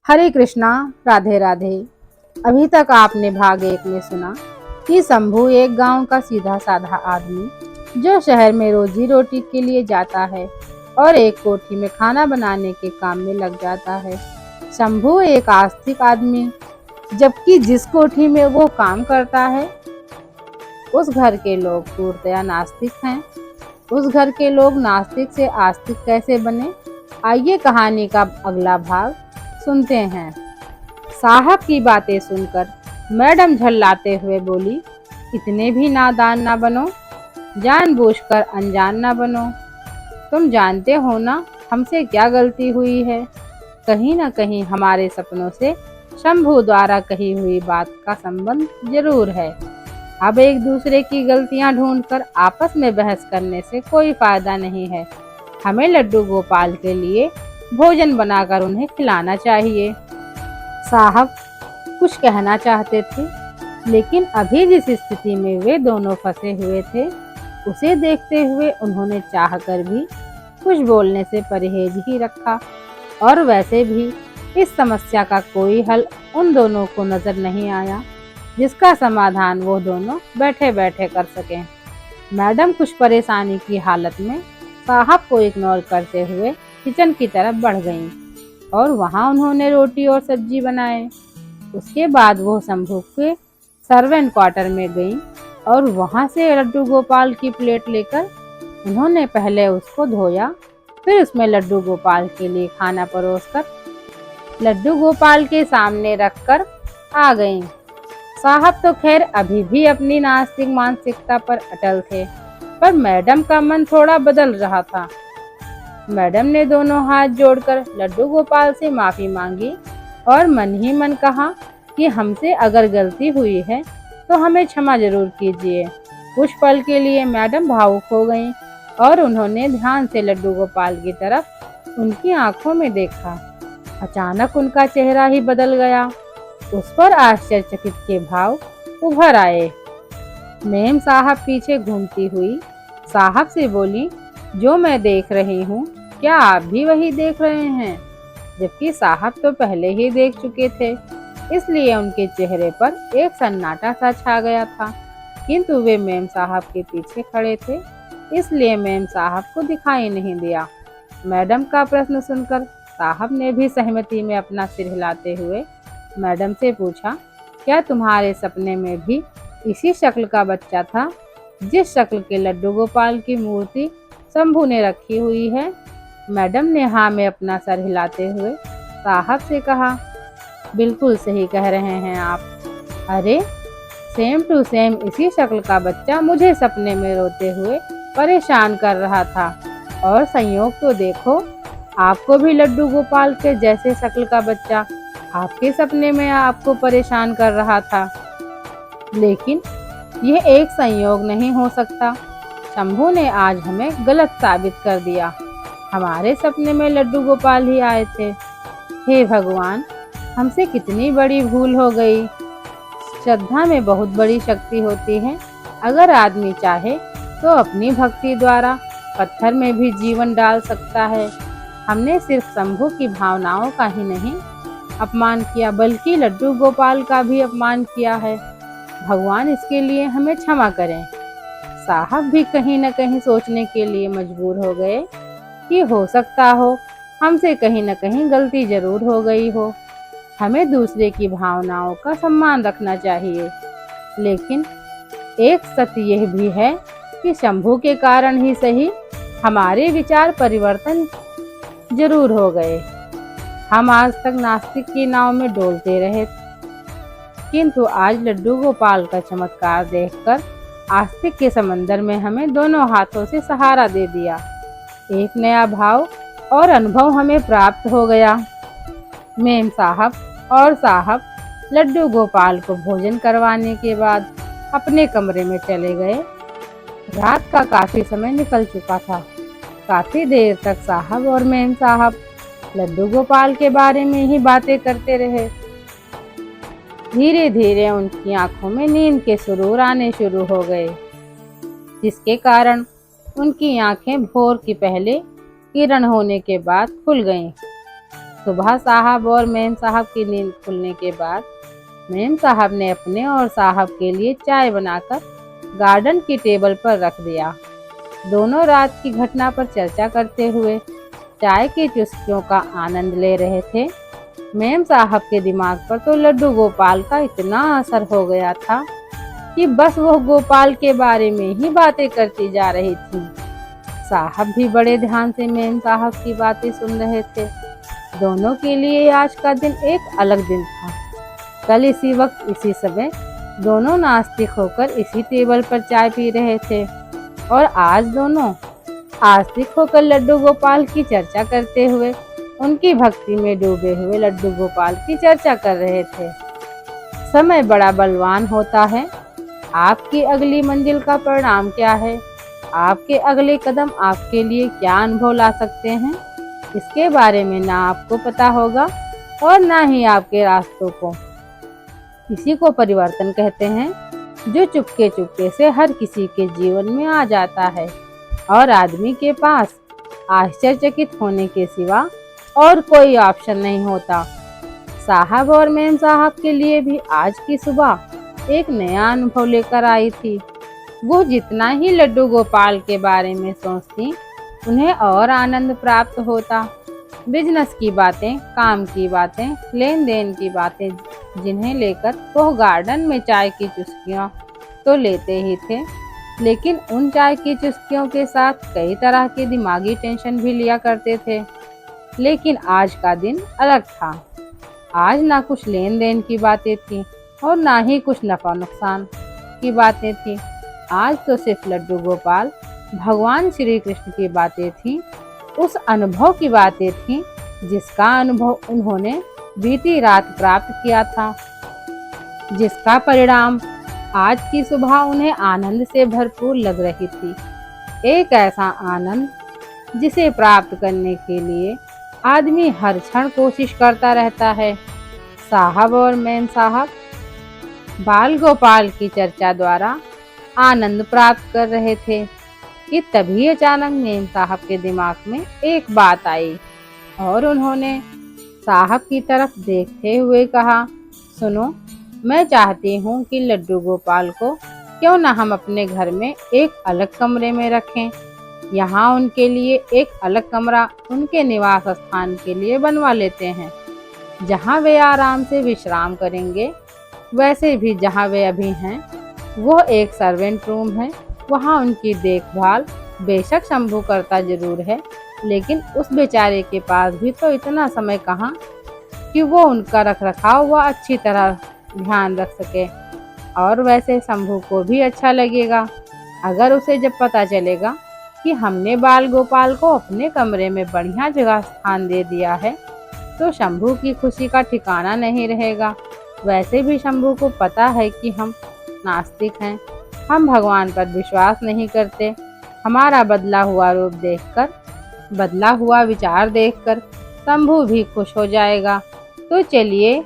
हरे कृष्णा। राधे राधे। अभी तक आपने भाग 1 में सुना कि शंभू एक गांव का सीधा साधा आदमी जो शहर में रोजी रोटी के लिए जाता है और एक कोठी में खाना बनाने के काम में लग जाता है। शंभू एक आस्तिक आदमी, जबकि जिस कोठी में वो काम करता है उस घर के लोग पूर्णतया नास्तिक हैं। उस घर के लोग नास्तिक से आस्तिक कैसे बने, आइए कहानी का अगला भाग सुनते हैं। साहब की बातें सुनकर मैडम झल्लाते हुए बोली, इतने भी नादान ना बनो, जानबूझकर अनजान ना बनो। तुम जानते हो ना हमसे क्या गलती हुई है। कहीं ना कहीं हमारे सपनों से शंभू द्वारा कही हुई बात का संबंध जरूर है। अब एक दूसरे की गलतियां ढूंढकर आपस में बहस करने से कोई फायदा नहीं है। हमें लड्डू गोपाल के लिए भोजन बनाकर उन्हें खिलाना चाहिए। साहब कुछ कहना चाहते थे, लेकिन अभी जिस स्थिति में वे दोनों फंसे हुए थे उसे देखते हुए उन्होंने चाहकर भी कुछ बोलने से परहेज ही रखा। और वैसे भी इस समस्या का कोई हल उन दोनों को नजर नहीं आया जिसका समाधान वो दोनों बैठे बैठे कर सकें। मैडम कुछ परेशानी की हालत में साहब को इग्नोर करते हुए किचन की तरफ बढ़ गईं और वहां उन्होंने रोटी और सब्जी बनाए। उसके बाद वो शंभू के सर्वेंट क्वार्टर में गईं और वहां से लड्डू गोपाल की प्लेट लेकर उन्होंने पहले उसको धोया, फिर उसमें लड्डू गोपाल के लिए खाना परोसकर लड्डू गोपाल के सामने रखकर आ गईं। साहब तो खैर अभी भी अपनी नास्तिक मानसिकता पर अटल थे, पर मैडम का मन थोड़ा बदल रहा था। मैडम ने दोनों हाथ जोड़कर लड्डू गोपाल से माफी मांगी और मन ही मन कहा कि हमसे अगर गलती हुई है तो हमें क्षमा जरूर कीजिए। कुछ पल के लिए मैडम भावुक हो गईं और उन्होंने ध्यान से लड्डू गोपाल की तरफ उनकी आंखों में देखा। अचानक उनका चेहरा ही बदल गया, उस पर आश्चर्यचकित के भाव उभर आए। मेम साहब पीछे घूमती हुई साहब से बोली, जो मैं देख रही हूँ क्या आप भी वही देख रहे हैं? जबकि साहब तो पहले ही देख चुके थे, इसलिए उनके चेहरे पर एक सन्नाटा सा छा गया था। किंतु वे मेम साहब के पीछे खड़े थे, इसलिए मेम साहब को दिखाई नहीं दिया। मैडम का प्रश्न सुनकर साहब ने भी सहमति में अपना सिर हिलाते हुए मैडम से पूछा, क्या तुम्हारे सपने में भी इसी शक्ल का बच्चा था जिस शक्ल के लड्डू गोपाल की मूर्ति शंभू ने रखी हुई है? मैडम ने हाँ में अपना सर हिलाते हुए साहब से कहा, बिल्कुल सही कह रहे हैं आप। अरे सेम टू सेम इसी शक्ल का बच्चा मुझे सपने में रोते हुए परेशान कर रहा था। और संयोग तो देखो, आपको भी लड्डू गोपाल के जैसे शक्ल का बच्चा आपके सपने में आपको परेशान कर रहा था। लेकिन यह एक संयोग नहीं हो सकता। शंभू ने आज हमें गलत साबित कर दिया। हमारे सपने में लड्डू गोपाल ही आए थे। हे भगवान, हमसे कितनी बड़ी भूल हो गई। श्रद्धा में बहुत बड़ी शक्ति होती है। अगर आदमी चाहे तो अपनी भक्ति द्वारा पत्थर में भी जीवन डाल सकता है। हमने सिर्फ शंभू की भावनाओं का ही नहीं अपमान किया, बल्कि लड्डू गोपाल का भी अपमान किया है। भगवान इसके लिए हमें क्षमा करें। साहब भी कहीं न कहीं सोचने के लिए मजबूर हो गए कि हो सकता हो हमसे कहीं न कहीं गलती जरूर हो गई हो। हमें दूसरे की भावनाओं का सम्मान रखना चाहिए। लेकिन एक सत्य यह भी है कि शंभू के कारण ही सही हमारे विचार परिवर्तन जरूर हो गए। हम आज तक नास्तिक की नाव में डोलते रहे, किंतु आज लड्डू गोपाल का चमत्कार देखकर आस्तिक के समंदर में हमें दोनों हाथों से सहारा दे दिया। एक नया भाव और अनुभव हमें प्राप्त हो गया। मेम साहब और साहब लड्डू गोपाल को भोजन करवाने के बाद अपने कमरे में चले गए। रात का काफी समय निकल चुका था। काफी देर तक साहब और मेम साहब लड्डू गोपाल के बारे में ही बातें करते रहे। धीरे धीरे उनकी आंखों में नींद के सुरूर आने शुरू हो गए, जिसके कारण उनकी आंखें भोर की पहले किरण होने के बाद खुल गईं। सुबह साहब और मेम साहब की नींद खुलने के बाद मेम साहब ने अपने और साहब के लिए चाय बनाकर गार्डन की टेबल पर रख दिया। दोनों रात की घटना पर चर्चा करते हुए चाय की चुस्कियों का आनंद ले रहे थे। मेम साहब के दिमाग पर तो लड्डू गोपाल का इतना असर हो गया था कि बस वो गोपाल के बारे में ही बातें करती जा रही थी। साहब भी बड़े ध्यान से मेम साहब की बातें सुन रहे थे। दोनों के लिए आज का दिन एक अलग दिन था। कल इसी वक्त इसी समय दोनों नास्तिक होकर इसी टेबल पर चाय पी रहे थे और आज दोनों आस्तिक होकर लड्डू गोपाल की चर्चा करते हुए उनकी भक्ति में डूबे हुए लड्डू गोपाल की चर्चा कर रहे थे। समय बड़ा बलवान होता है। आपकी अगली मंजिल का परिणाम क्या है, आपके अगले कदम आपके लिए क्या अनुभव ला सकते हैं, इसके बारे में ना आपको पता होगा और ना ही आपके रास्तों को। इसी को परिवर्तन कहते हैं, जो चुपके चुपके से हर किसी के जीवन में आ जाता है और आदमी के पास आश्चर्यचकित होने के सिवा और कोई ऑप्शन नहीं होता। साहब और मेम साहब के लिए भी आज की सुबह एक नया अनुभव लेकर आई थी। वो जितना ही लड्डू गोपाल के बारे में सोचती उन्हें और आनंद प्राप्त होता। बिजनेस की बातें, काम की बातें, लेन देन की बातें जिन्हें लेकर वो गार्डन में चाय की चुस्कियां तो लेते ही थे, लेकिन उन चाय की चुस्कियों के साथ कई तरह के दिमागी टेंशन भी लिया करते थे। लेकिन आज का दिन अलग था। आज ना कुछ लेन देन की बातें थी और ना ही कुछ नफा नुकसान की बातें थी। आज तो सिर्फ लड्डू गोपाल, भगवान श्री कृष्ण की बातें थी, उस अनुभव की बातें थी जिसका अनुभव उन्होंने बीती रात प्राप्त किया था, जिसका परिणाम आज की सुबह उन्हें आनंद से भरपूर लग रही थी। एक ऐसा आनंद जिसे प्राप्त करने के लिए आदमी हर क्षण कोशिश करता रहता है। साहब और मेम साहब बाल गोपाल की चर्चा द्वारा आनंद प्राप्त कर रहे थे कि तभी अचानक मेम साहब के दिमाग में एक बात आई और उन्होंने साहब की तरफ देखते हुए कहा, सुनो, मैं चाहती हूँ कि लड्डू गोपाल को क्यों ना हम अपने घर में एक अलग कमरे में रखें। यहाँ उनके लिए एक अलग कमरा उनके निवास स्थान के लिए बनवा लेते हैं, जहाँ वे आराम से विश्राम करेंगे। वैसे भी जहाँ वे अभी हैं वो एक सर्वेंट रूम है, वहाँ उनकी देखभाल बेशक शंभू करता जरूर है, लेकिन उस बेचारे के पास भी तो इतना समय कहाँ कि वो उनका रख रखाव वह अच्छी तरह ध्यान रख सके। और वैसे शंभू को भी अच्छा लगेगा अगर उसे जब पता चलेगा कि हमने बाल गोपाल को अपने कमरे में बढ़िया जगह स्थान दे दिया है, तो शंभू की खुशी का ठिकाना नहीं रहेगा। वैसे भी शंभू को पता है कि हम नास्तिक हैं, हम भगवान पर विश्वास नहीं करते। हमारा बदला हुआ रूप देखकर, बदला हुआ विचार देखकर शंभू भी खुश हो जाएगा। तो चलिए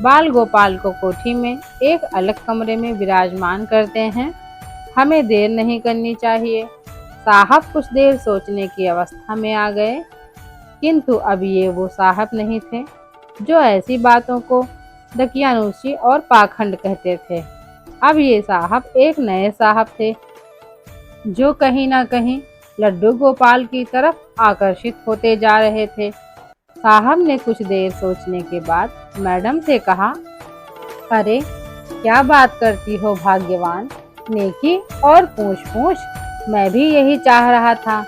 बाल गोपाल को कोठी में एक अलग कमरे में विराजमान करते हैं। हमें देर नहीं करनी चाहिए। साहब कुछ देर सोचने की अवस्था में आ गए, किंतु अब ये वो साहब नहीं थे जो ऐसी बातों को दकियानूसी और पाखंड कहते थे। अब ये साहब एक नए साहब थे जो कहीं ना कहीं लड्डू गोपाल की तरफ आकर्षित होते जा रहे थे। साहब ने कुछ देर सोचने के बाद मैडम से कहा, अरे क्या बात करती हो भाग्यवान, नेकी और पूछ पूछ। मैं भी यही चाह रहा था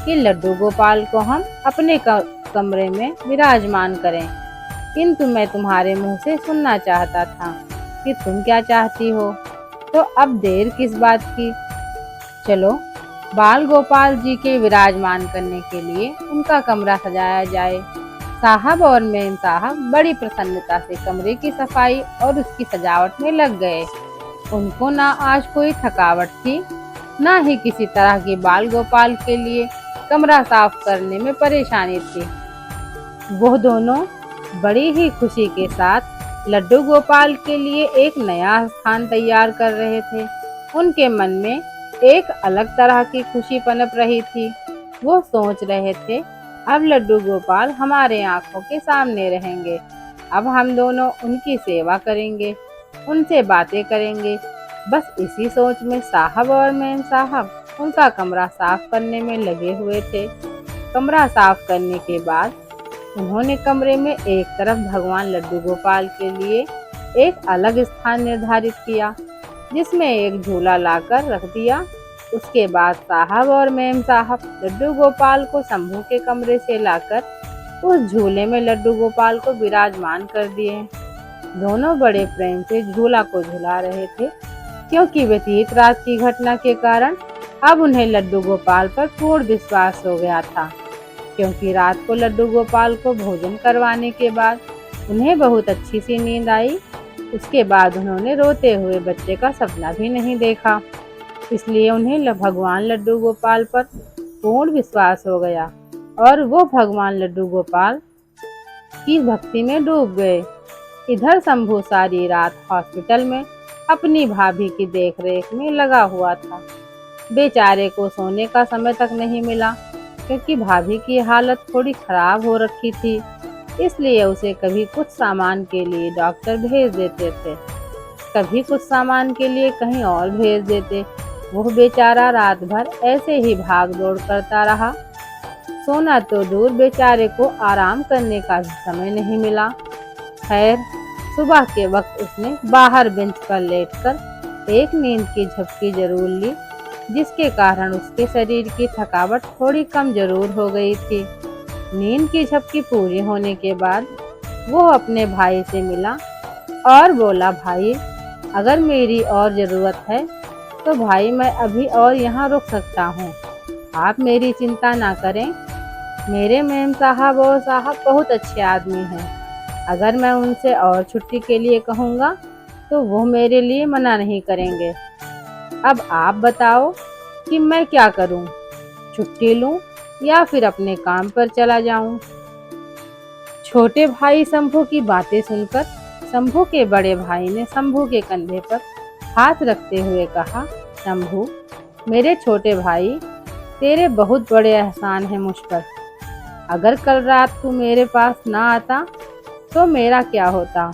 कि लड्डू गोपाल को हम अपने कमरे में विराजमान करें, किंतु मैं तुम्हारे मुंह से सुनना चाहता था कि तुम क्या चाहती हो। तो अब देर किस बात की, चलो बाल गोपाल जी के विराजमान करने के लिए उनका कमरा सजाया जाए। साहब और मेम साहब बड़ी प्रसन्नता से कमरे की सफाई और उसकी सजावट में लग गए। उनको ना आज कोई थकावट थी, ना ही किसी तरह की बाल गोपाल के लिए कमरा साफ करने में परेशानी थी। वो दोनों बड़ी ही खुशी के साथ लड्डू गोपाल के लिए एक नया स्थान तैयार कर रहे थे। उनके मन में एक अलग तरह की खुशी पनप रही थी। वो सोच रहे थे अब लड्डू गोपाल हमारे आंखों के सामने रहेंगे। अब हम दोनों उनकी सेवा करेंगे, उनसे बातें करेंगे। बस इसी सोच में साहब और मेम साहब उनका कमरा साफ करने में लगे हुए थे। कमरा साफ करने के बाद उन्होंने कमरे में एक तरफ भगवान लड्डू गोपाल के लिए एक अलग स्थान निर्धारित किया, जिसमें एक झूला लाकर रख दिया। उसके बाद साहब और मेम साहब लड्डू गोपाल को शंभू के कमरे से लाकर उस झूले में लड्डू गोपाल को विराजमान कर दिए। दोनों बड़े प्रेम से झूला को झुला रहे थे, क्योंकि व्यतीत रात की घटना के कारण अब उन्हें लड्डू गोपाल पर पूर्ण विश्वास हो गया था। क्योंकि रात को लड्डू गोपाल को भोजन करवाने के बाद उन्हें बहुत अच्छी सी नींद आई। उसके बाद उन्होंने रोते हुए बच्चे का सपना भी नहीं देखा, इसलिए उन्हें भगवान लड्डू गोपाल पर पूर्ण विश्वास हो गया और वो भगवान लड्डू गोपाल की भक्ति में डूब गए। इधर शंभू सारी रात हॉस्पिटल में अपनी भाभी की देखरेख में लगा हुआ था। बेचारे को सोने का समय तक नहीं मिला, क्योंकि भाभी की हालत थोड़ी खराब हो रखी थी। इसलिए उसे कभी कुछ सामान के लिए डॉक्टर भेज देते थे, कभी कुछ सामान के लिए कहीं और भेज देते। वो बेचारा रात भर ऐसे ही भाग दौड़ करता रहा। सोना तो दूर, बेचारे को आराम करने का भी समय नहीं मिला। खैर, सुबह के वक्त उसने बाहर बेंच पर लेटकर एक नींद की झपकी जरूर ली, जिसके कारण उसके शरीर की थकावट थोड़ी कम जरूर हो गई थी। नींद की झपकी पूरी होने के बाद वो अपने भाई से मिला और बोला, भाई अगर मेरी और ज़रूरत है तो भाई मैं अभी और यहाँ रुक सकता हूँ, आप मेरी चिंता ना करें। मेरे मेम साहब और साहब बहुत अच्छे आदमी हैं। अगर मैं उनसे और छुट्टी के लिए कहूँगा तो वो मेरे लिए मना नहीं करेंगे। अब आप बताओ कि मैं क्या करूं, छुट्टी लूं या फिर अपने काम पर चला जाऊं। छोटे भाई शंभू की बातें सुनकर शंभू के बड़े भाई ने शंभू के कंधे पर हाथ रखते हुए कहा, शंभू मेरे छोटे भाई, तेरे बहुत बड़े एहसान हैं मुझ पर। अगर कल रात तू मेरे पास ना आता तो मेरा क्या होता।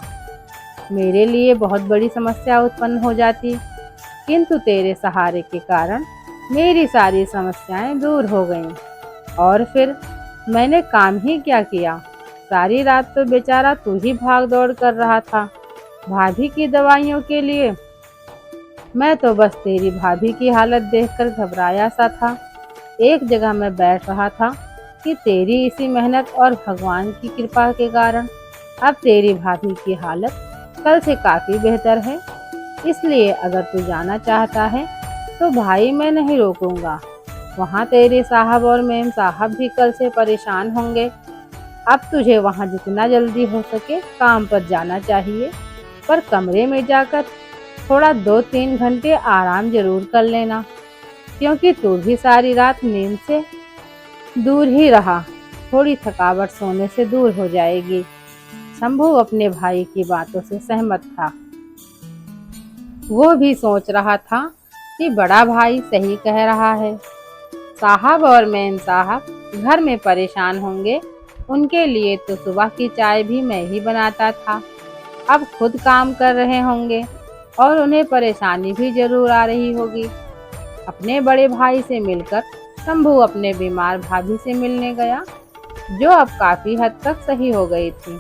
मेरे लिए बहुत बड़ी समस्या उत्पन्न हो जाती, किंतु तेरे सहारे के कारण मेरी सारी समस्याएं दूर हो गईं। और फिर मैंने काम ही क्या किया, सारी रात तो बेचारा तू ही भाग दौड़ कर रहा था भाभी की दवाइयों के लिए। मैं तो बस तेरी भाभी की हालत देखकर घबराया सा था। एक जगह मैं बैठ रहा था कि तेरी इसी मेहनत और भगवान की कृपा के कारण अब तेरी भाभी की हालत कल से काफ़ी बेहतर है। इसलिए अगर तू जाना चाहता है तो भाई मैं नहीं रोकूंगा। वहाँ तेरे साहब और मेम साहब भी कल से परेशान होंगे। अब तुझे वहाँ जितना जल्दी हो सके काम पर जाना चाहिए, पर कमरे में जाकर थोड़ा 2-3 घंटे आराम जरूर कर लेना, क्योंकि तू भी सारी रात नींद से दूर ही रहा। थोड़ी थकावट सोने से दूर हो जाएगी। शंभू अपने भाई की बातों से सहमत था। वो भी सोच रहा था कि बड़ा भाई सही कह रहा है। साहब और मेम साहब घर में परेशान होंगे, उनके लिए तो सुबह की चाय भी मैं ही बनाता था। अब खुद काम कर रहे होंगे और उन्हें परेशानी भी जरूर आ रही होगी। अपने बड़े भाई से मिलकर शंभू अपने बीमार भाभी से मिलने गया, जो अब काफ़ी हद तक सही हो गई थी।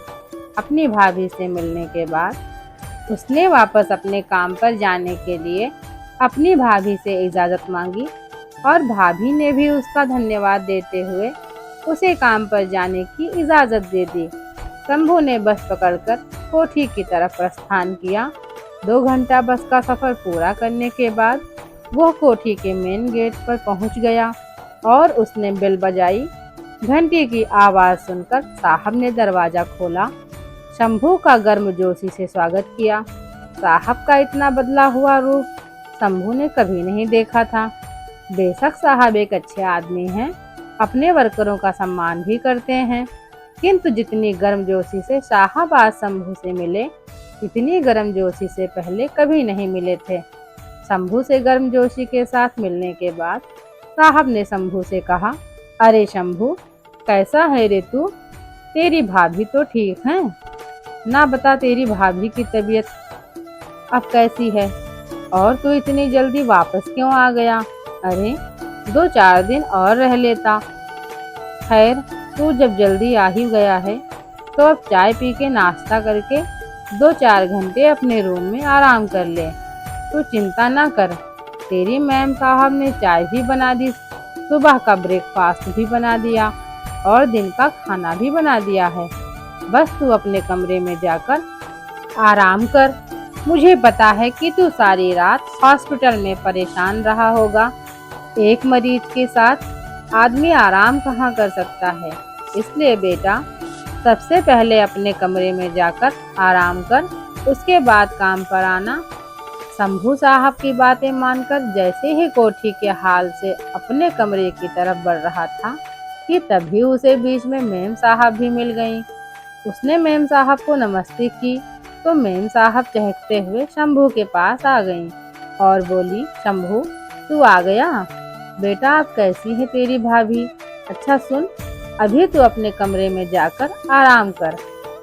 अपनी भाभी से मिलने के बाद उसने वापस अपने काम पर जाने के लिए अपनी भाभी से इजाज़त मांगी और भाभी ने भी उसका धन्यवाद देते हुए उसे काम पर जाने की इजाज़त दे दी। शंभू ने बस पकड़कर कोठी की तरफ प्रस्थान किया। 2 घंटा बस का सफ़र पूरा करने के बाद वह कोठी के मेन गेट पर पहुंच गया और उसने बेल बजाई। घंटी की आवाज़ सुनकर साहब ने दरवाज़ा खोला। शंभू का गर्मजोशी से स्वागत किया। साहब का इतना बदला हुआ रूप शंभू ने कभी नहीं देखा था। बेशक साहब एक अच्छे आदमी हैं, अपने वर्करों का सम्मान भी करते हैं, किंतु जितनी गर्मजोशी से साहब आज शंभू से मिले, इतनी गर्मजोशी से पहले कभी नहीं मिले थे। शंभू से गर्मजोशी के साथ मिलने के बाद साहब ने शंभू से कहा, अरे शंभू, कैसा है रे तू? तेरी भाभी तो ठीक है ना? बता तेरी भाभी की तबीयत अब कैसी है? और तू इतनी जल्दी वापस क्यों आ गया? अरे 2-4 दिन और रह लेता। खैर, तू जब जल्दी आ ही गया है तो अब चाय पी के नाश्ता करके 2-4 घंटे अपने रूम में आराम कर ले। तू चिंता ना कर, तेरी मैम साहब ने चाय भी बना दी, सुबह का ब्रेकफास्ट भी बना दिया और दिन का खाना भी बना दिया है। बस तू अपने कमरे में जाकर आराम कर। मुझे पता है कि तू सारी रात हॉस्पिटल में परेशान रहा होगा। एक मरीज के साथ आदमी आराम कहाँ कर सकता है। इसलिए बेटा, सबसे पहले अपने कमरे में जाकर आराम कर, उसके बाद काम पर आना। शंभू साहब की बातें मानकर जैसे ही कोठी के हाल से अपने कमरे की तरफ बढ़ रहा था कि तभी उसे बीच में मेम साहब भी मिल गईं। उसने मेम साहब को नमस्ते की तो मेम साहब चहकते हुए शंभू के पास आ गईं और बोली, शंभू तू आ गया? बेटा अब कैसी है तेरी भाभी? अच्छा सुन, अभी तू अपने कमरे में जाकर आराम कर।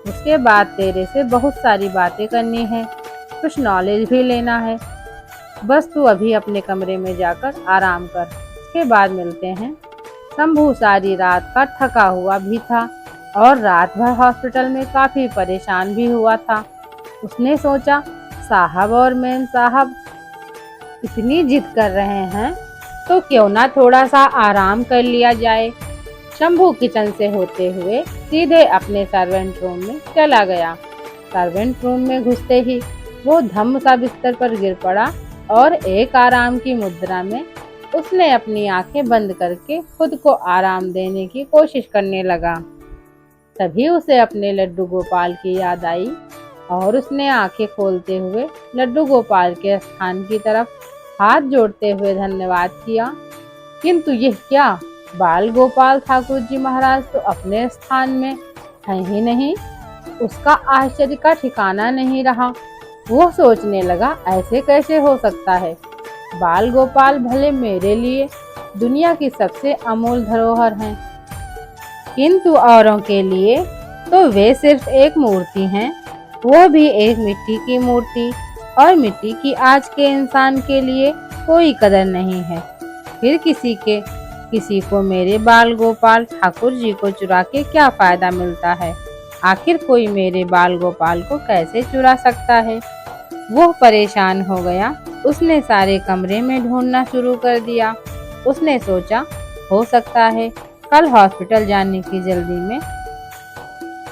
उसके बाद तेरे से बहुत सारी बातें करनी है, कुछ नॉलेज भी लेना है। बस तू अभी अपने कमरे में जाकर आराम कर, उसके बाद मिलते हैं। शंभू सारी रात का थका हुआ भी था और रात भर हॉस्पिटल में काफ़ी परेशान भी हुआ था। उसने सोचा, साहब और मेम साहब इतनी जिद कर रहे हैं तो क्यों ना थोड़ा सा आराम कर लिया जाए। शंभू किचन से होते हुए सीधे अपने सर्वेंट रूम में चला गया। सर्वेंट रूम में घुसते ही वो धम्म सा बिस्तर पर गिर पड़ा और एक आराम की मुद्रा में उसने अपनी आंखें बंद करके खुद को आराम देने की कोशिश करने लगा। तभी उसे अपने लड्डू गोपाल की याद आई और उसने आंखें खोलते हुए लड्डू गोपाल के स्थान की तरफ हाथ जोड़ते हुए धन्यवाद किया। किंतु यह क्या, बाल गोपाल ठाकुर जी महाराज तो अपने स्थान में हैं ही नहीं। उसका आश्चर्य का ठिकाना नहीं रहा। वो सोचने लगा, ऐसे कैसे हो सकता है? बाल गोपाल भले मेरे लिए दुनिया की सबसे अमूल धरोहर हैं, किंतु औरों के लिए तो वे सिर्फ एक मूर्ति हैं, वो भी एक मिट्टी की मूर्ति। और मिट्टी की आज के इंसान के लिए कोई कदर नहीं है। फिर किसी को मेरे बाल गोपाल ठाकुर जी को चुरा के क्या फायदा मिलता है? आखिर कोई मेरे बाल गोपाल को कैसे चुरा सकता है? वो परेशान हो गया। उसने सारे कमरे में ढूंढना शुरू कर दिया। उसने सोचा, हो सकता है कल हॉस्पिटल जाने की जल्दी में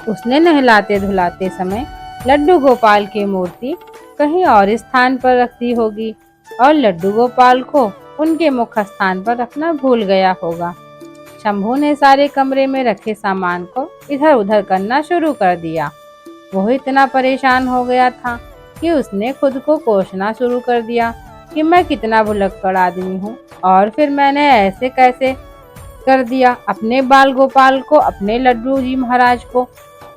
उसने नहलाते धुलाते समय लड्डू गोपाल की मूर्ति कहीं और स्थान पर रख दी होगी और लड्डू गोपाल को उनके मुख्य स्थान पर रखना भूल गया होगा। शंभू ने सारे कमरे में रखे सामान को इधर उधर करना शुरू कर दिया। वो इतना परेशान हो गया था कि उसने खुद को कोसना शुरू कर दिया कि मैं कितना भुलक्कड़ आदमी हूँ और फिर मैंने ऐसे कैसे कर दिया। अपने बाल गोपाल को, अपने लड्डू जी महाराज को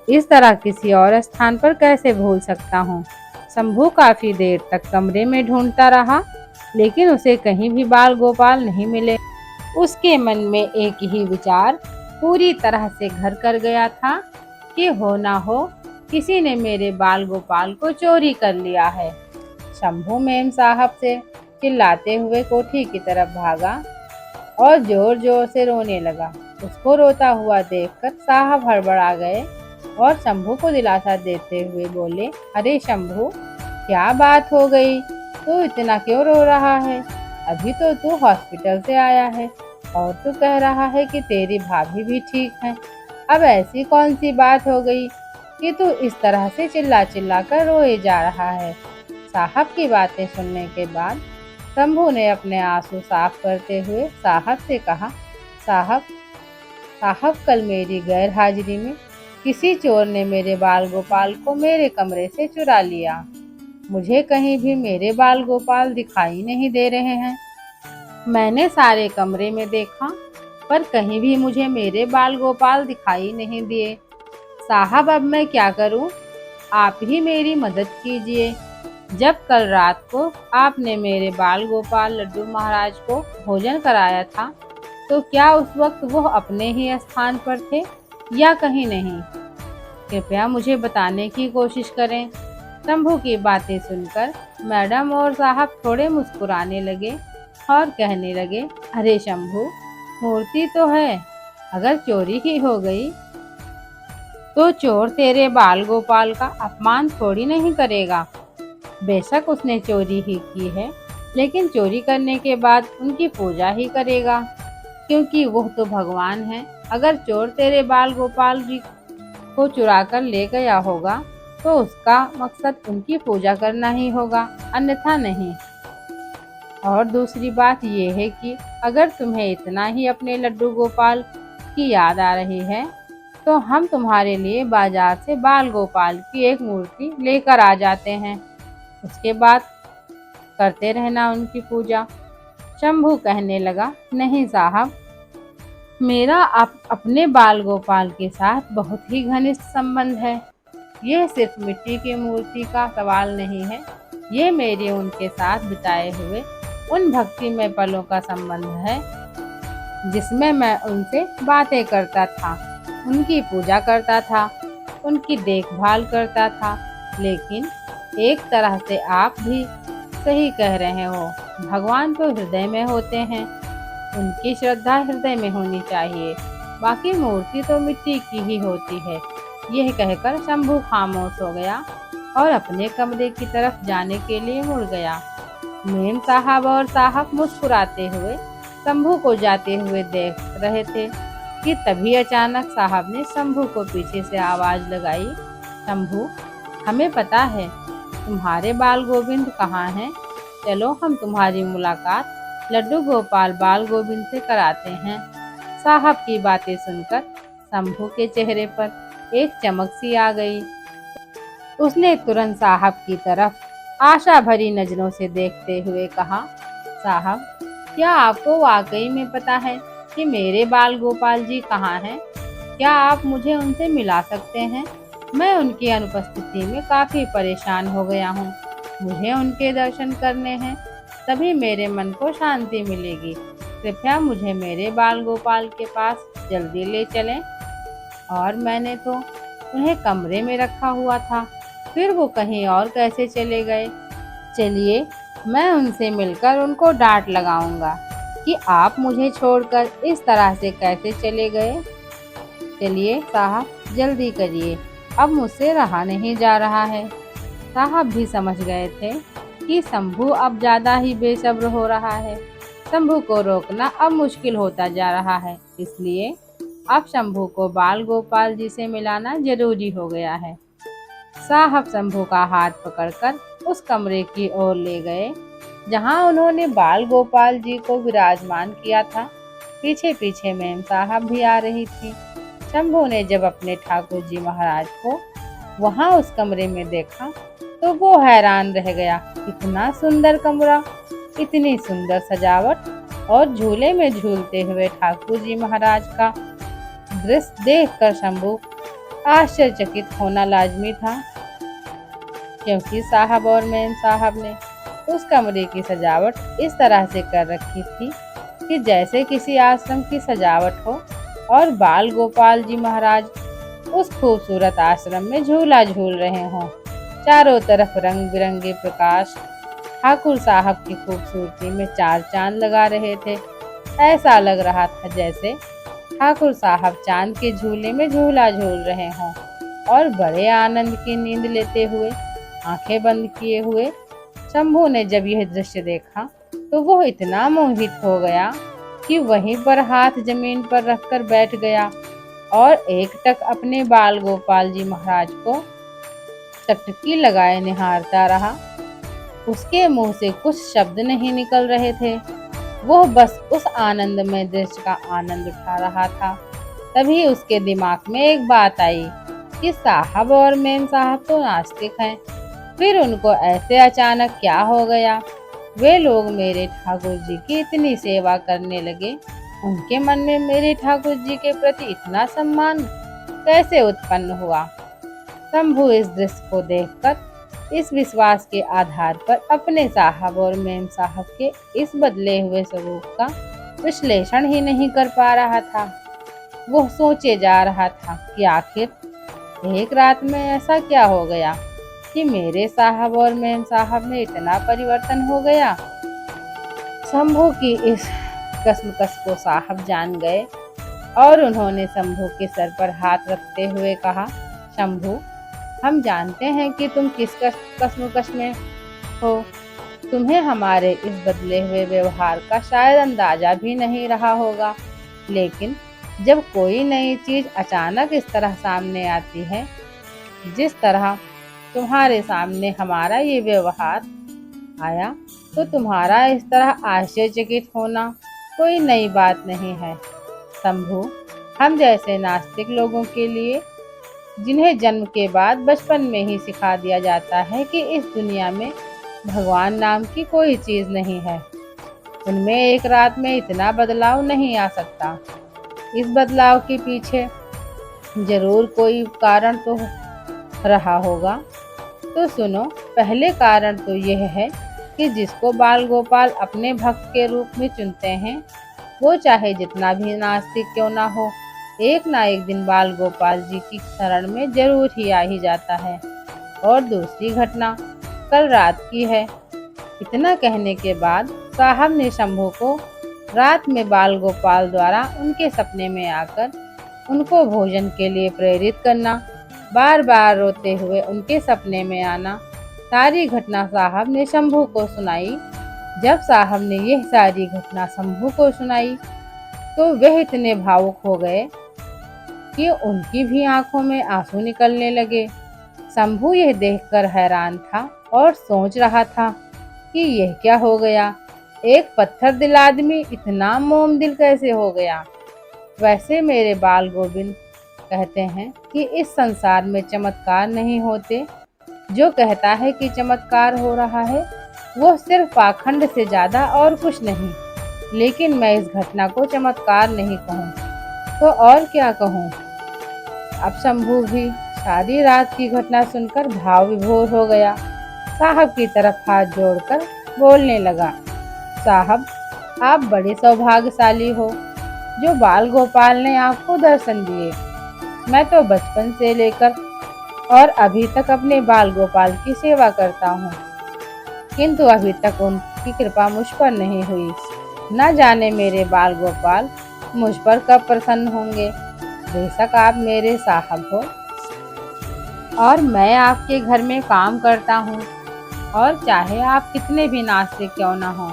इस तरह किसी और स्थान पर कैसे भूल सकता हूँ। शंभू काफी देर तक कमरे में ढूंढता रहा, लेकिन उसे कहीं भी बाल गोपाल नहीं मिले। उसके मन में एक ही विचार पूरी तरह से घर कर गया था कि हो ना हो किसी ने मेरे बाल गोपाल को चोरी कर लिया है। शंभू मेम साहब से चिल्लाते हुए कोठी की तरफ भागा और जोर जोर से रोने लगा। उसको रोता हुआ देखकर साहब हड़बड़ा गए और शंभू को दिलासा देते हुए बोले, अरे शंभू, क्या बात हो गई? तू इतना क्यों रो रहा है? अभी तो तू हॉस्पिटल से आया है और तू कह रहा है कि तेरी भाभी भी ठीक है। अब ऐसी कौन सी बात हो गई कि तू इस तरह से चिल्ला चिल्ला कर रोए जा रहा है? साहब की बातें सुनने के बाद शंभू ने अपने आंसू साफ करते हुए साहब से कहा, साहब कल मेरी गैर हाजिरी में किसी चोर ने मेरे बाल गोपाल को मेरे कमरे से चुरा लिया। मुझे कहीं भी मेरे बाल गोपाल दिखाई नहीं दे रहे हैं। मैंने सारे कमरे में देखा पर कहीं भी मुझे मेरे बाल गोपाल दिखाई नहीं दिए। साहब अब मैं क्या करूं? आप ही मेरी मदद कीजिए। जब कल रात को आपने मेरे बाल गोपाल लड्डू महाराज को भोजन कराया था तो क्या उस वक्त वो अपने ही स्थान पर थे या कहीं नहीं? कृपया मुझे बताने की कोशिश करें। शंभू की बातें सुनकर मैडम और साहब थोड़े मुस्कुराने लगे और कहने लगे, अरे शंभू, मूर्ति तो है, अगर चोरी ही हो गई तो चोर तेरे बाल गोपाल का अपमान थोड़ी नहीं करेगा। बेशक उसने चोरी ही की है, लेकिन चोरी करने के बाद उनकी पूजा ही करेगा, क्योंकि वह तो भगवान है। अगर चोर तेरे बाल गोपाल जी को चुरा कर ले गया होगा तो उसका मकसद उनकी पूजा करना ही होगा, अन्यथा नहीं। और दूसरी बात यह है कि अगर तुम्हें इतना ही अपने लड्डू गोपाल की याद आ रही है तो हम तुम्हारे लिए बाजार से बाल गोपाल की एक मूर्ति लेकर आ जाते हैं, उसके बाद करते रहना उनकी पूजा। शंभू कहने लगा, नहीं साहब, मेरा अपने बाल गोपाल के साथ बहुत ही घनिष्ठ संबंध है। यह सिर्फ मिट्टी की मूर्ति का सवाल नहीं है, ये मेरे उनके साथ बिताए हुए उन भक्तिमय पलों का संबंध है, जिसमें मैं उनसे बातें करता था, उनकी पूजा करता था, उनकी देखभाल करता था। लेकिन एक तरह से आप भी सही कह रहे हो, भगवान तो हृदय में होते हैं, उनकी श्रद्धा हृदय में होनी चाहिए, बाकी मूर्ति तो मिट्टी की ही होती है। यह कहकर शंभू खामोश हो गया और अपने कमरे की तरफ जाने के लिए मुड़ गया। मेम साहब और साहब मुस्कुराते हुए शंभू को जाते हुए देख रहे थे कि तभी अचानक साहब ने शंभू को पीछे से आवाज लगाई, शंभू, हमें पता है तुम्हारे बाल गोविंद कहाँ हैं, चलो हम तुम्हारी मुलाकात लड्डू गोपाल बाल गोविंद से कराते हैं। साहब की बातें सुनकर शंभू के चेहरे पर एक चमक सी आ गई। उसने तुरंत साहब की तरफ आशा भरी नजरों से देखते हुए कहा, साहब, क्या आपको वाकई में पता है कि मेरे बाल गोपाल जी कहाँ हैं? क्या आप मुझे उनसे मिला सकते हैं? मैं उनकी अनुपस्थिति में काफ़ी परेशान हो गया हूँ। मुझे उनके दर्शन करने हैं, तभी मेरे मन को शांति मिलेगी। कृपया मुझे मेरे बाल गोपाल के पास जल्दी ले चलें। और मैंने तो उन्हें कमरे में रखा हुआ था, फिर वो कहीं और कैसे चले गए? चलिए, मैं उनसे मिलकर उनको डांट लगाऊंगा कि आप मुझे छोड़कर इस तरह से कैसे चले गए। चलिए साहब, जल्दी करिए, अब मुझसे रहा नहीं जा रहा है। साहब भी समझ गए थे कि शंभू अब ज़्यादा ही बेसब्र हो रहा है। शंभू को रोकना अब मुश्किल होता जा रहा है, इसलिए अब शंभू को बाल गोपाल जी से मिलाना जरूरी हो गया है। साहब शंभू का हाथ पकड़कर उस कमरे की ओर ले गए जहां उन्होंने बाल गोपाल जी को विराजमान किया था। पीछे पीछे मेम साहब भी आ रही थी। शंभू ने जब अपने ठाकुर जी महाराज को वहां उस कमरे में देखा तो वो हैरान रह गया। इतना सुंदर कमरा, इतनी सुंदर सजावट और झूले में झूलते हुए ठाकुर जी महाराज का दृश्य देखकर शंभू आश्चर्यचकित होना लाजमी था, क्योंकि साहब और मेम साहब ने उस कमरे की सजावट इस तरह से कर रखी थी कि जैसे किसी आश्रम की सजावट हो और बाल गोपाल जी महाराज उस खूबसूरत आश्रम में झूला झूल रहे हों। चारों तरफ रंग बिरंगे प्रकाश ठाकुर साहब की खूबसूरती में चार चांद लगा रहे थे। ऐसा लग रहा था जैसे ठाकुर साहब चांद के झूले में झूला झूल रहे हों और बड़े आनंद की नींद लेते हुए आंखें बंद किए हुए। शंभू ने जब यह दृश्य देखा तो वो इतना मोहित हो गया कि वहीं पर हाथ जमीन पर रखकर बैठ गया और एकटक अपने बाल गोपाल जी महाराज को टकटकी लगाए निहारता रहा। उसके मुंह से कुछ शब्द नहीं निकल रहे थे, वो बस उस आनंदमय दृश्य का आनंद उठा रहा था। तभी उसके दिमाग में एक बात आई कि साहब और मेम साहब तो नास्तिक हैं, फिर उनको ऐसे अचानक क्या हो गया? वे लोग मेरे ठाकुर जी की इतनी सेवा करने लगे, उनके मन में मेरे ठाकुर जी के प्रति इतना सम्मान कैसे उत्पन्न हुआ? शंभू इस दृश्य को देखकर इस विश्वास के आधार पर अपने साहब और मेम साहब के इस बदले हुए स्वरूप का विश्लेषण ही नहीं कर पा रहा था। वो सोचे जा रहा था कि आखिर एक रात में ऐसा क्या हो गया कि मेरे साहब और मेम साहब में इतना परिवर्तन हो गया। शंभू की इस कसमकस को साहब जान गए और उन्होंने शंभू के सर पर हाथ रखते हुए कहा, शंभू, हम जानते हैं कि तुम किस कसमकस में हो। तुम्हें हमारे इस बदले हुए व्यवहार का शायद अंदाजा भी नहीं रहा होगा, लेकिन जब कोई नई चीज अचानक इस तरह सामने आती है, जिस तरह तुम्हारे सामने हमारा ये व्यवहार आया, तो तुम्हारा इस तरह आश्चर्यचकित होना कोई नई बात नहीं है। शंभू, हम जैसे नास्तिक लोगों के लिए, जिन्हें जन्म के बाद बचपन में ही सिखा दिया जाता है कि इस दुनिया में भगवान नाम की कोई चीज नहीं है, उनमें एक रात में इतना बदलाव नहीं आ सकता। इस बदलाव के पीछे जरूर कोई कारण तो रहा होगा। तो सुनो, पहले कारण तो यह है कि जिसको बाल गोपाल अपने भक्त के रूप में चुनते हैं, वो चाहे जितना भी नास्तिक क्यों ना हो, एक ना एक दिन बाल गोपाल जी की शरण में जरूर ही आ ही जाता है। और दूसरी घटना कल रात की है। इतना कहने के बाद साहब ने शंभू को रात में बाल गोपाल द्वारा उनके सपने में आकर उनको भोजन के लिए प्रेरित करना, बार बार रोते हुए उनके सपने में आना, सारी घटना साहब ने शंभू को सुनाई। जब साहब ने यह सारी घटना शंभू को सुनाई तो वह इतने भावुक हो गए कि उनकी भी आंखों में आंसू निकलने लगे। शंभू यह देखकर हैरान था और सोच रहा था कि यह क्या हो गया, एक पत्थर दिल आदमी इतना मोम दिल कैसे हो गया। वैसे मेरे बाल गोविंद कहते हैं कि इस संसार में चमत्कार नहीं होते। जो कहता है कि चमत्कार हो रहा है, वो सिर्फ पाखंड से ज्यादा और कुछ नहीं। लेकिन मैं इस घटना को चमत्कार नहीं कहूँ तो और क्या कहूँ। अब शंभू भी सारी रात की घटना सुनकर भाव विभोर हो गया। साहब की तरफ हाथ जोड़कर बोलने लगा, साहब, आप बड़े सौभाग्यशाली हो जो बाल गोपाल ने आपको दर्शन दिए। मैं तो बचपन से लेकर और अभी तक अपने बाल गोपाल की सेवा करता हूँ, किंतु अभी तक उनकी कृपा मुझ पर नहीं हुई। न जाने मेरे बाल गोपाल मुझ पर कब प्रसन्न होंगे। बेशक आप मेरे साहब हो और मैं आपके घर में काम करता हूँ, और चाहे आप कितने भी नास्तिक क्यों न हो,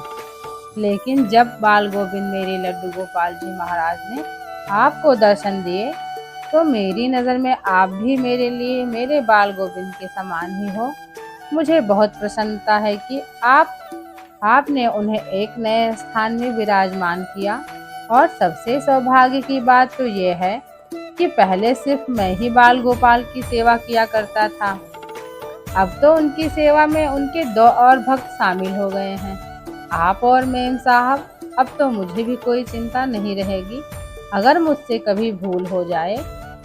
लेकिन जब बाल गोविंद मेरे लड्डू गोपाल जी महाराज ने आपको दर्शन दिए तो मेरी नज़र में आप भी मेरे लिए मेरे बाल गोविंद के समान ही हो। मुझे बहुत प्रसन्नता है कि आपने उन्हें एक नए स्थान में विराजमान किया। और सबसे सौभाग्य की बात तो ये है कि पहले सिर्फ मैं ही बाल गोपाल की सेवा किया करता था, अब तो उनकी सेवा में उनके 2 और भक्त शामिल हो गए हैं, आप और मेम साहब। अब तो मुझे भी कोई चिंता नहीं रहेगी। अगर मुझसे कभी भूल हो जाए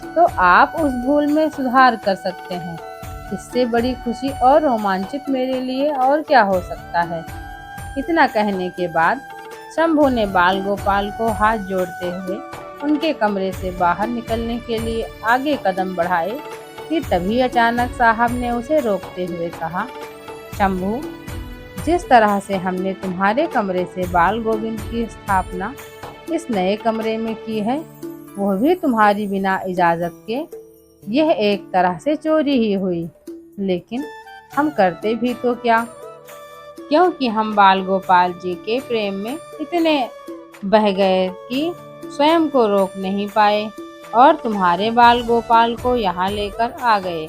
तो आप उस भूल में सुधार कर सकते हैं। इससे बड़ी खुशी और रोमांचित मेरे लिए और क्या हो सकता है। इतना कहने के बाद शंभू ने बाल गोपाल को हाथ जोड़ते हुए उनके कमरे से बाहर निकलने के लिए आगे कदम बढ़ाए कि तभी अचानक साहब ने उसे रोकते हुए कहा, शंभू, जिस तरह से हमने तुम्हारे कमरे से बाल गोविंद की स्थापना इस नए कमरे में की है, वह भी तुम्हारी बिना इजाज़त के, यह एक तरह से चोरी ही हुई। लेकिन हम करते भी तो क्या, क्योंकि हम बाल गोपाल जी के प्रेम में इतने बह गए कि स्वयं को रोक नहीं पाए और तुम्हारे बाल गोपाल को यहाँ लेकर आ गए।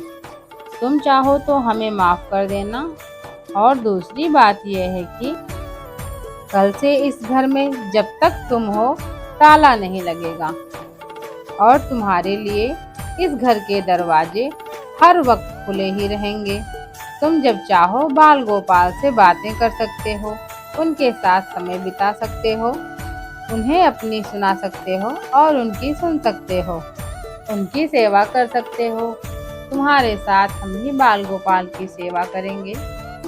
तुम चाहो तो हमें माफ़ कर देना। और दूसरी बात यह है कि कल से इस घर में जब तक तुम हो ताला नहीं लगेगा और तुम्हारे लिए इस घर के दरवाजे हर वक्त खुले ही रहेंगे। तुम जब चाहो बाल गोपाल से बातें कर सकते हो, उनके साथ समय बिता सकते हो, उन्हें अपनी सुना सकते हो और उनकी सुन सकते हो, उनकी सेवा कर सकते हो। तुम्हारे साथ हम भी बाल गोपाल की सेवा करेंगे।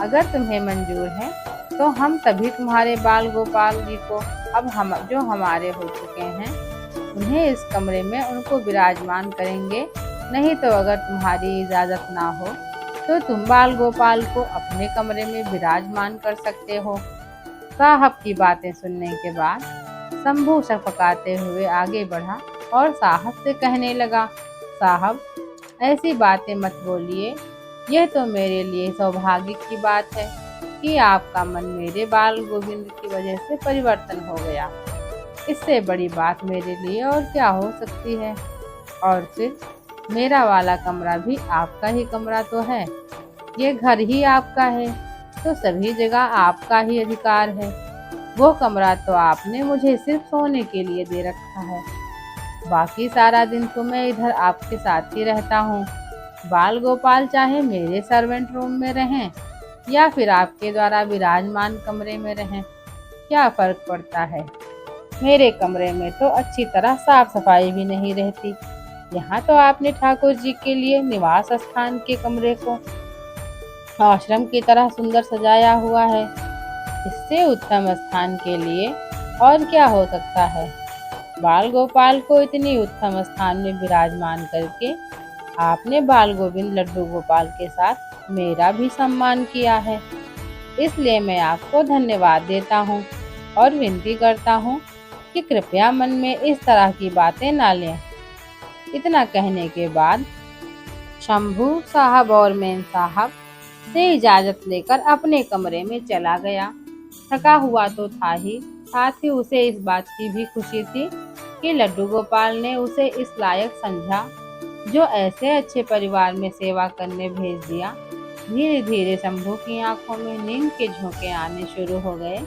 अगर तुम्हें मंजूर है तो हम तभी तुम्हारे बाल गोपाल जी को अब हम जो हमारे हो चुके हैं उन्हें इस कमरे में उनको विराजमान करेंगे। नहीं तो अगर तुम्हारी इजाज़त ना हो तो तुम बाल गोपाल को अपने कमरे में विराजमान कर सकते हो। साहब की बातें सुनने के बाद शंभू सकपकाते हुए आगे बढ़ा और साहब से कहने लगा, साहब ऐसी बातें मत बोलिए। यह तो मेरे लिए सौभाग्य की बात है कि आपका मन मेरे बाल गोविंद की वजह से परिवर्तन हो गया। इससे बड़ी बात मेरे लिए और क्या हो सकती है। और फिर मेरा वाला कमरा भी आपका ही कमरा तो है। ये घर ही आपका है तो सभी जगह आपका ही अधिकार है। वो कमरा तो आपने मुझे सिर्फ सोने के लिए दे रखा है। बाकी सारा दिन तो मैं इधर आपके साथ ही रहता हूँ। बाल गोपाल चाहे मेरे सर्वेंट रूम में रहें या फिर आपके द्वारा विराजमान कमरे में रहें, क्या फर्क पड़ता है। मेरे कमरे में तो अच्छी तरह साफ सफाई भी नहीं रहती। यहाँ तो आपने ठाकुर जी के लिए निवास स्थान के कमरे को आश्रम की तरह सुंदर सजाया हुआ है। इससे उत्तम स्थान के लिए और क्या हो सकता है। बाल गोपाल को इतनी उत्तम स्थान में विराजमान करके आपने बाल गोविंद लड्डू गोपाल के साथ मेरा भी सम्मान किया है। इसलिए मैं आपको धन्यवाद देता हूँ और विनती करता हूँ कि कृपया मन में इस तरह की बातें ना लें। इतना कहने के बाद शंभू साहब और मेम साहब से इजाजत लेकर अपने कमरे में चला गया। थका हुआ तो था ही, साथ ही उसे इस बात की भी खुशी थी कि लड्डू गोपाल ने उसे इस लायक समझा जो ऐसे अच्छे परिवार में सेवा करने भेज दिया। धीरे धीरे शंभू की आंखों में नींद के झोंके आने शुरू हो गए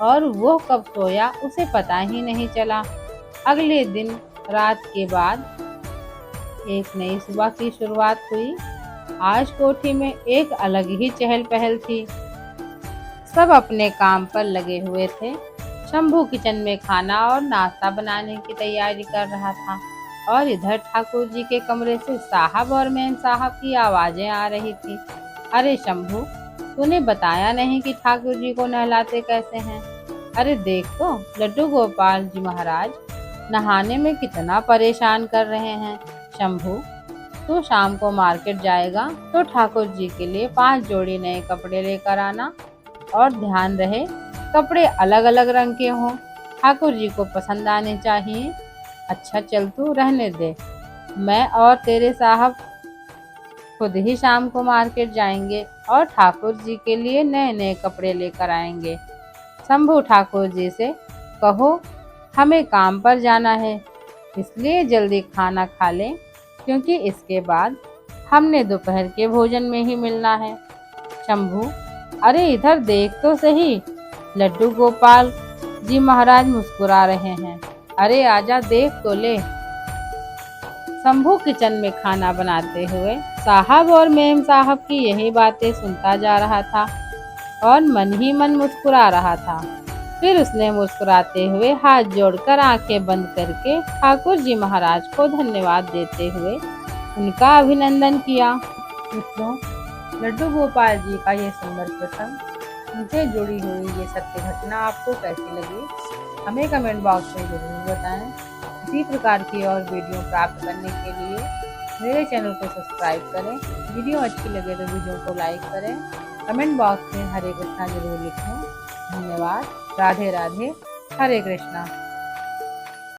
और वो कब सोया उसे पता ही नहीं चला। अगले दिन रात के बाद एक नई सुबह की शुरुआत हुई। आज कोठी में एक अलग ही चहल पहल थी। सब अपने काम पर लगे हुए थे। शंभू किचन में खाना और नाश्ता बनाने की तैयारी कर रहा था और इधर ठाकुर जी के कमरे से साहब और मेम साहब की आवाजें आ रही थी। अरे शंभू, तूने बताया नहीं कि ठाकुर जी को नहलाते कैसे हैं। अरे देख तो लड्डू गोपाल जी महाराज नहाने में कितना परेशान कर रहे हैं। शंभू, तू शाम को मार्केट जाएगा तो ठाकुर जी के लिए 5 जोड़ी नए कपड़े लेकर आना और ध्यान रहे कपड़े अलग अलग रंग के हों, ठाकुर जी को पसंद आने चाहिए। अच्छा चल तू रहने दे, मैं और तेरे साहब खुद ही शाम को मार्केट जाएंगे और ठाकुर जी के लिए नए नए कपड़े लेकर आएंगे। शंभू ठाकुर जी से कहो हमें काम पर जाना है, इसलिए जल्दी खाना खा लें क्योंकि इसके बाद हमने दोपहर के भोजन में ही मिलना है। शंभू, अरे इधर देख तो सही, लड्डू गोपाल जी महाराज मुस्कुरा रहे हैं। अरे आजा देख तो ले। शंभू किचन में खाना बनाते हुए साहब और मेम साहब की यही बातें सुनता जा रहा था और मन ही मन मुस्कुरा रहा था। फिर उसने मुस्कुराते हुए हाथ जोड़कर आंखें बंद करके ठाकुर जी महाराज को धन्यवाद देते हुए उनका अभिनंदन किया। मित्रों, लड्डू गोपाल जी का ये सुंदर प्रसंग, उनसे जुड़ी हुई ये सत्य घटना आपको कैसी लगी हमें कमेंट बॉक्स में जरूर बताएं। इसी प्रकार की और वीडियो प्राप्त करने के लिए मेरे चैनल को सब्सक्राइब करें। वीडियो अच्छी लगे तो वीडियो को लाइक करें। कमेंट बॉक्स में हरे कृष्णा जरूर लिखें। धन्यवाद। राधे राधे। हरे कृष्णा।